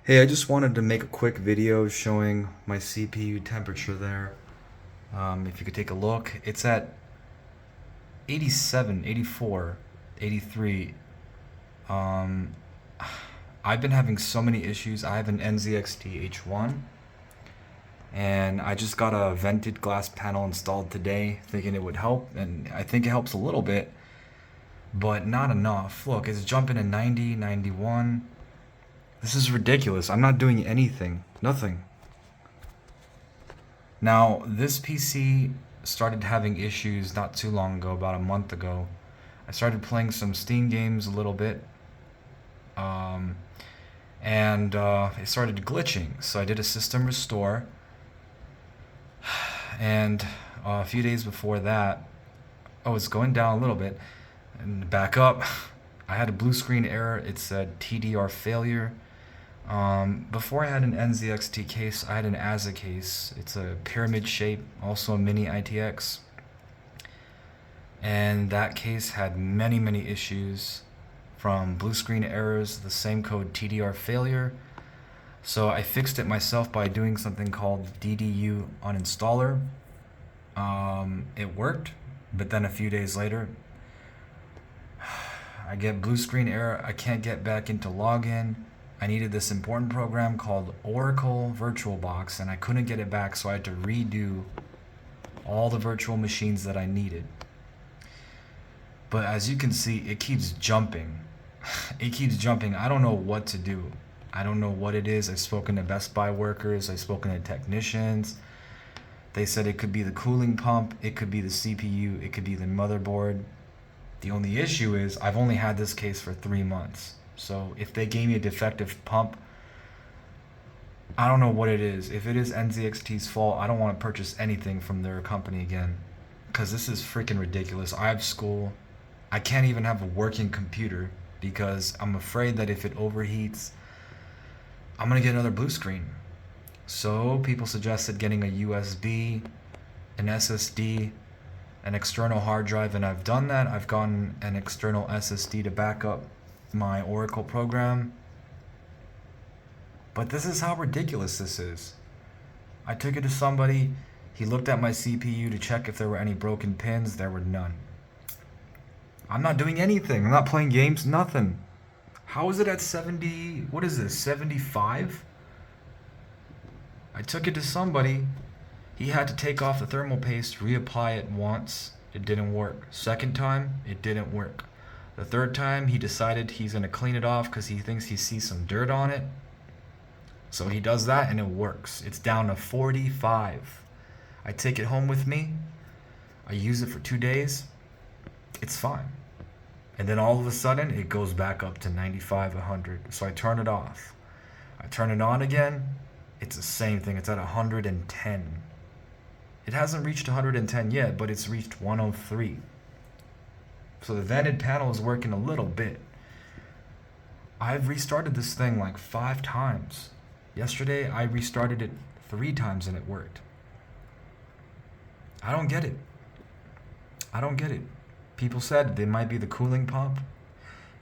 Hey, I just wanted to make a quick video showing my CPU temperature there. If you could take a look, it's at 87, 84, 83. Um, I've been having so many issues. I have an NZXT H1, and I just got a vented glass panel installed today, thinking it would help, and I think it helps a little bit, but not enough. Look, it's jumping to 90, 91. This is ridiculous. I'm not doing anything. Nothing. Now, this PC started having issues not too long ago, about a month ago. I started playing some Steam games a little bit, um, and it started glitching. So I did a system restore, and a few days before that, oh, it's going down a little bit, and back up. I had a blue screen error. It said TDR failure. Before I had an NZXT case, I had an ASA case. It's a pyramid shape, also a mini ITX. And that case had many issues, from blue screen errors, the same code TDR failure. So I fixed it myself by doing something called DDU uninstaller. It worked, but then a few days later, I get blue screen error. I can't get back into login. I needed this important program called Oracle VirtualBox, and I couldn't get it back, so I had to redo all the virtual machines that I needed. But as you can see, it keeps jumping. It keeps jumping. I don't know what to do. I don't know what it is. I've spoken to Best Buy workers. I've spoken to technicians. They said it could be the cooling pump. It could be the CPU. It could be the motherboard. The only issue is I've only had this case for 3 months. So if they gave me a defective pump, I don't know what it is. If it is NZXT's fault, I don't want to purchase anything from their company again. Because this is freaking ridiculous. I have school. I can't even have a working computer because I'm afraid that if it overheats, I'm going to get another blue screen. So people suggested getting a USB, an SSD, an external hard drive, and I've done that. I've gotten an external SSD to back up my Oracle program. But this is how ridiculous this is. I took it to somebody. He looked at my CPU to check if there were any broken pins. There were none. I'm not doing anything. I'm not playing games, nothing. How is it at 70? What is this, 75? I took it to somebody. He had to take off the thermal paste, reapply it once. It didn't work. Second time, it didn't work. The third time, he decided he's going to clean it off because he thinks he sees some dirt on it. So he does that and it works. It's down to 45. I take it home with me. I use it for 2 days. It's fine. And then all of a sudden, it goes back up to 95, 100. So I turn it off. I turn it on again. It's the same thing. It's at 110. It hasn't reached 110 yet, but it's reached 103. So the vented panel is working a little bit. I've restarted this thing like 5 times. Yesterday, I restarted it 3 times and it worked. I don't get it. I don't get it. People said it might be the cooling pump,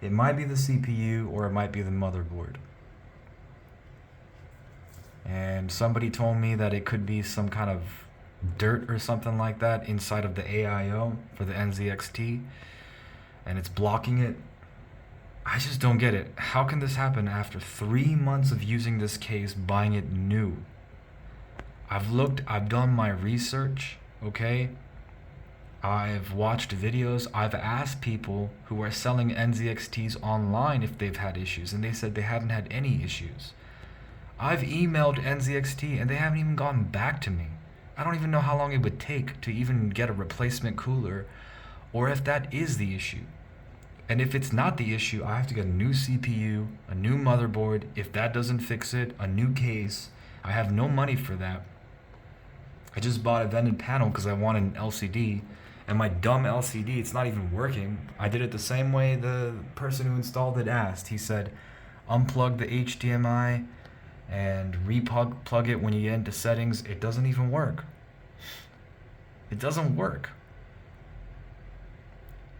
it might be the CPU, or it might be the motherboard. And somebody told me that it could be some kind of dirt or something like that inside of the AIO for the NZXT, and it's blocking it. I just don't get it. How can this happen after 3 months of using this case, buying it new? I've done my research, okay? I've watched videos. I've asked people who are selling NZXTs online if they've had issues, and they said they haven't had any issues. I've emailed NZXT and they haven't even gotten back to me. I don't even know how long it would take to even get a replacement cooler, or if that is the issue. And if it's not the issue, I have to get a new CPU, a new motherboard. If that doesn't fix it, a new case. I have no money for that. I just bought a vented panel because I wanted an LCD, and my dumb LCD, it's not even working. I did it the same way the person who installed it asked. He said, unplug the HDMI and plug it when you get into settings. It doesn't even work. It doesn't work.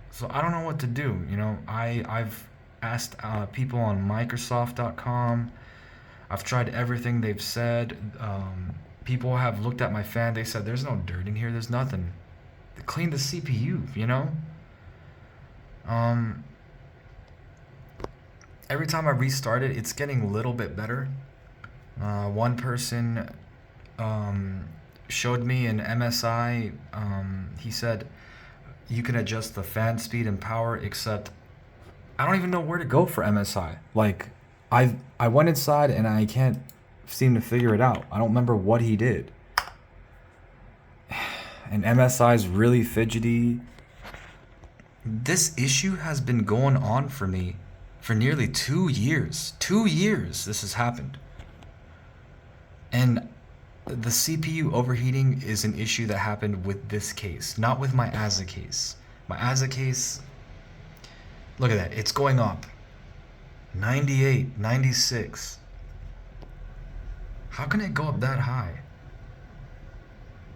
So I don't know what to do. I've asked people on Microsoft.com. I've tried everything they've said. People have looked at my fan. They said, there's no dirt in here. There's nothing. They cleaned the CPU, you know? Um, every time I restart it, it's getting a little bit better. One person showed me an MSI. He said you can adjust the fan speed and power, except I don't even know where to go for MSI. Like, I went inside and I can't seem to figure it out. I don't remember what he did. And MSI is really fidgety. This issue has been going on for me for nearly 2 years. 2 years this has happened. And the CPU overheating is an issue that happened with this case, not with my ASA case. My ASA case, look at that, it's going up. 98, 96. How can it go up that high?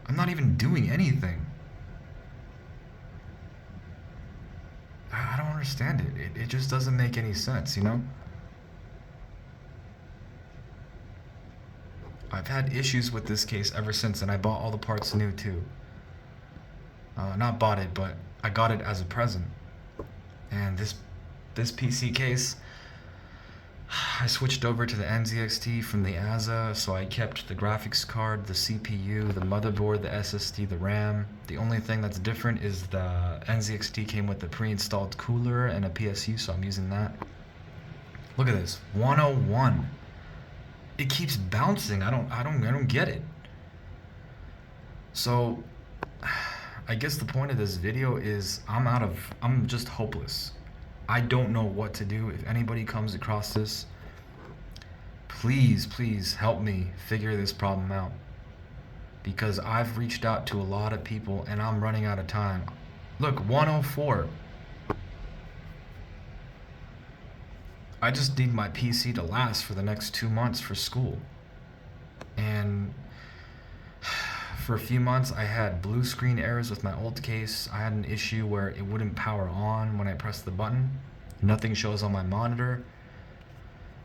I'm not even doing anything. I don't understand it. It just doesn't make any sense, you know? I've had issues with this case ever since, and I bought all the parts new too. Not bought it, but I got it as a present. And this PC case, I switched over to the NZXT from the ASA, so I kept the graphics card, the CPU, the motherboard, the SSD, the RAM. The only thing that's different is the NZXT came with the pre-installed cooler and a PSU, so I'm using that. Look at this, 101. It keeps bouncing. I don't get it. So I guess the point of this video is I'm just hopeless. I don't know what to do. If anybody comes across this, please help me figure this problem out, because I've reached out to a lot of people and I'm running out of time. Look, 104. I just need my PC to last for the next 2 months for school. And for a few months I had blue screen errors with my old case. I had an issue where it wouldn't power on when I pressed the button. Nothing shows on my monitor.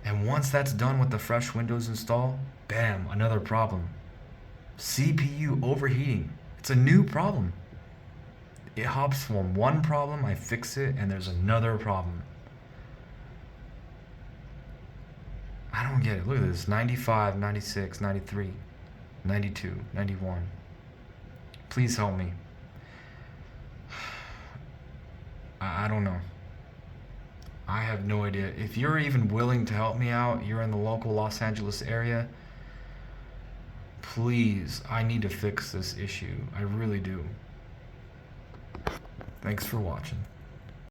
And once that's done with the fresh Windows install, bam, another problem. CPU overheating. It's a new problem. It hops from one problem, I fix it, and there's another problem. I don't get it. Look at this. 95, 96, 93, 92, 91. Please help me. I don't know. I have no idea. If you're even willing to help me out, you're in the local Los Angeles area, please, I need to fix this issue. I really do. Thanks for watching.